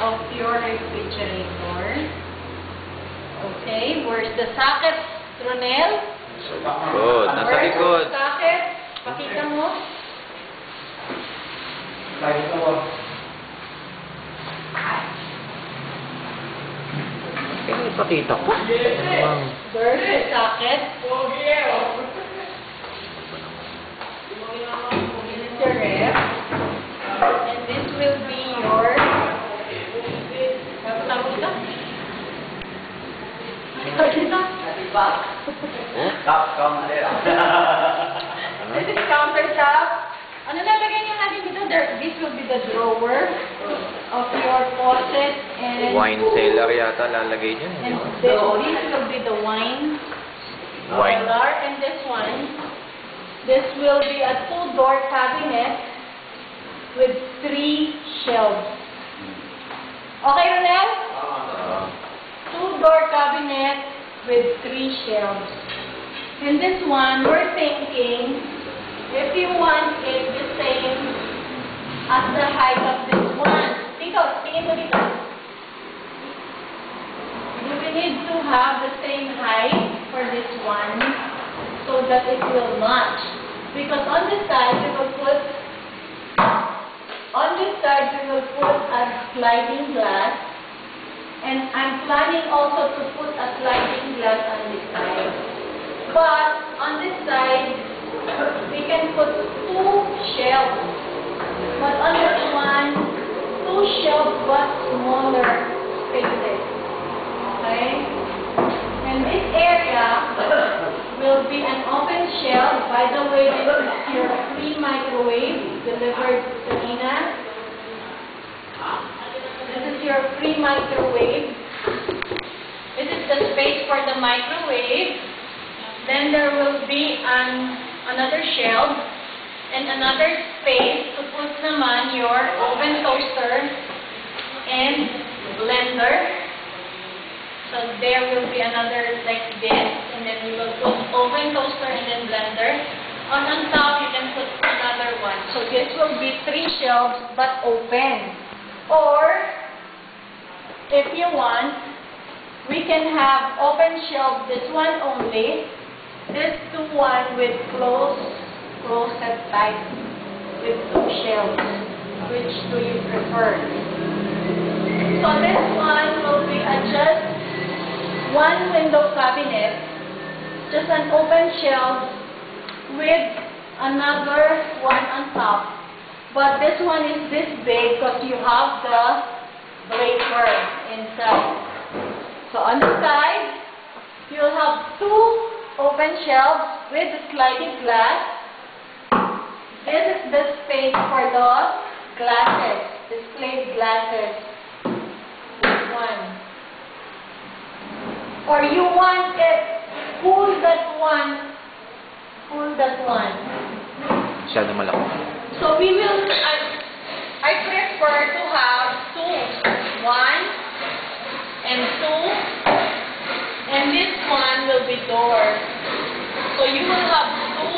of your refrigerator. Okay, where's the socket, Ronel? Good, nasa likod. Where's the socket? Pakita mo. Kaya ipakita ko. Where's the socket? This is your ref. And this will be your... Ano tawag ito? This is countertop. Ano nalagay niyo natin dito? This will be the drawer of your faucet and... Wine cellar yata lalagay dyan. And this will be the wine cellar. And this will be a 2-door cabinet with 3 shelves. Okay, Ronel? 2-door cabinet with 3 shelves. And this one, we're thinking, if you want it the same as the height of this one. Tingin mo dito. Do we need to have the same height for this one so that it will match? Because on this side, we will put a sliding glass. And I'm planning also to put a sliding glass on this side. But on this side, we can put 2 shelves. But on this one, 2 shelves but smaller spaces. Okay? And this area will be an open shelf. By the way, this is your free microwave delivered to Nina. This is your free microwave. This is the space for the microwave. Then there will be another shelf and another space to put naman your oven toaster and blender. So there will be another like this, and then we will put oven toaster and then blender. On top, you can put another one. So this will be 3 shelves but open. Or if you want, we can have open shelves, this one only. This one with closet type with 2 shelves. Which do you prefer? So this one will be just one window cabinet, just an open shelf with another one on top. But this one is this big because you have the breaker inside. So on the side, you'll have 2 open shelves with sliding glass. This is the space for the glasses, displayed glasses. This one. Or you want it, pull that one. Masyado malaki. So we will, I prefer to have 2. 1 and 2. And this one will be door. So you will have 2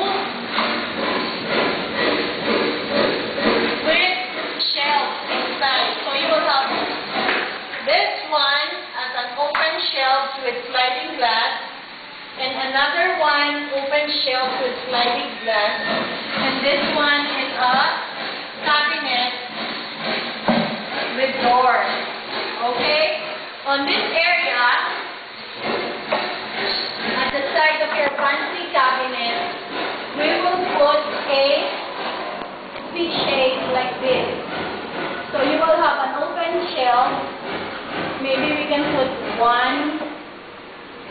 with shelves inside. So you will have this one as an open shelf with sliding glass, and another one open shelf with sliding glass, and this one is a cabinet with door. Okay? On this area, at the side of your pantry cabinet, we will put a C-shape like this. So you will have an open shelf. Maybe we can put 1,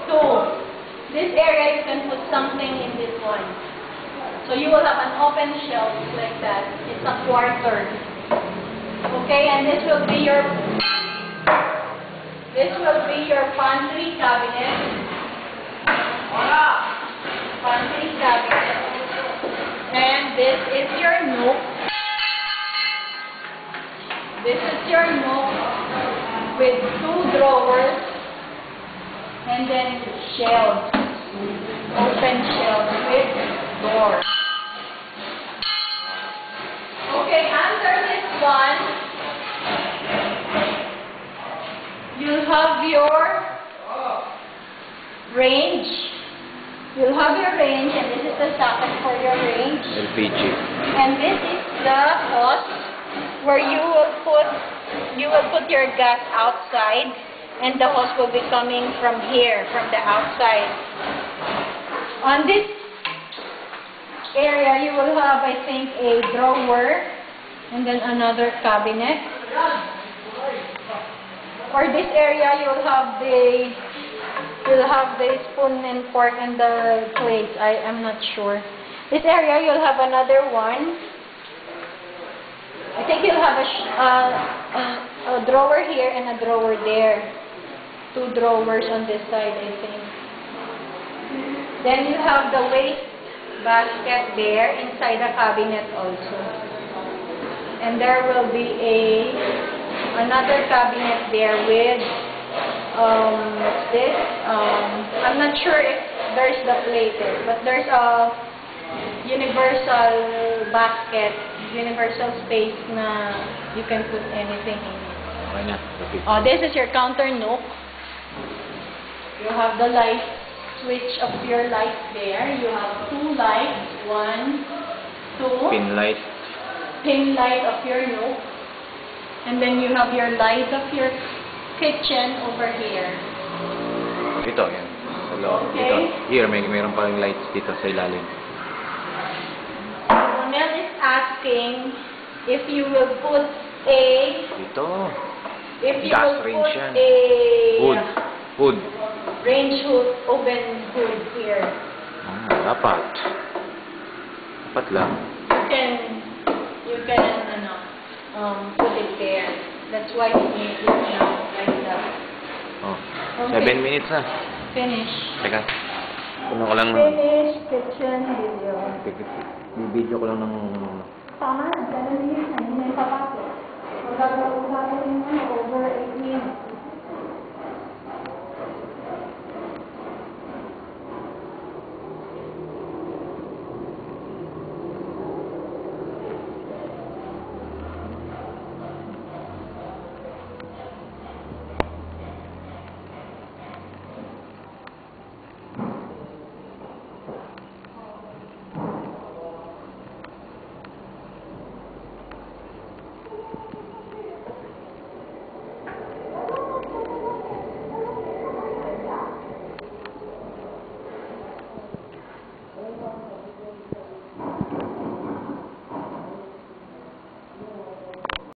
2. This area you can put something in this one. So you will have an open shelf like that. It's a quarter. Okay, and this will be your pantry cabinet. Pantry cabinet. And this is your nook. This is your nook with 2 drawers and then shelves. Open shelves with doors. Okay, under this one, have your range. You'll have your range, and this is the socket for your range. LPG. And this is the hose where you will put your gas outside, and the hose will be coming from here, from the outside. On this area, you will have, I think, a drawer, and then another cabinet. For this area, you'll have the spoon and fork and the plates. I am not sure. This area, you'll have another one. I think you'll have a drawer here and a drawer there. 2 drawers on this side, I think. Then you have the waste basket there inside the cabinet also. And there will be another cabinet there with what's this? I'm not sure if there's the plate there, but there's a universal basket, universal space na you can put anything in it. Okay na. This is your counter nook. You have the light switch of your light there. You have 2 lights, 1, 2. Pin light. Pin light of your nook. And then you have your light of your kitchen over here. Ito, yan. Sa loob. Okay. Dito. Here, mayroon pa rin lights dito sa ilalim. Ronel is asking if you will put Dito. a Gas range yan. Hood. range hood, oven hood here. Dapat. Dapat lang. You can put it there. That's why we made it now like that. Oh. Okay. 7 minutes na. Finish. Teka. Puno ko lang ng... Finish kitchen video. Bibidyo ko lang ng... Tama, 7 minutes na. Hindi na ipapasok. Magagawa ko over 8 minutes.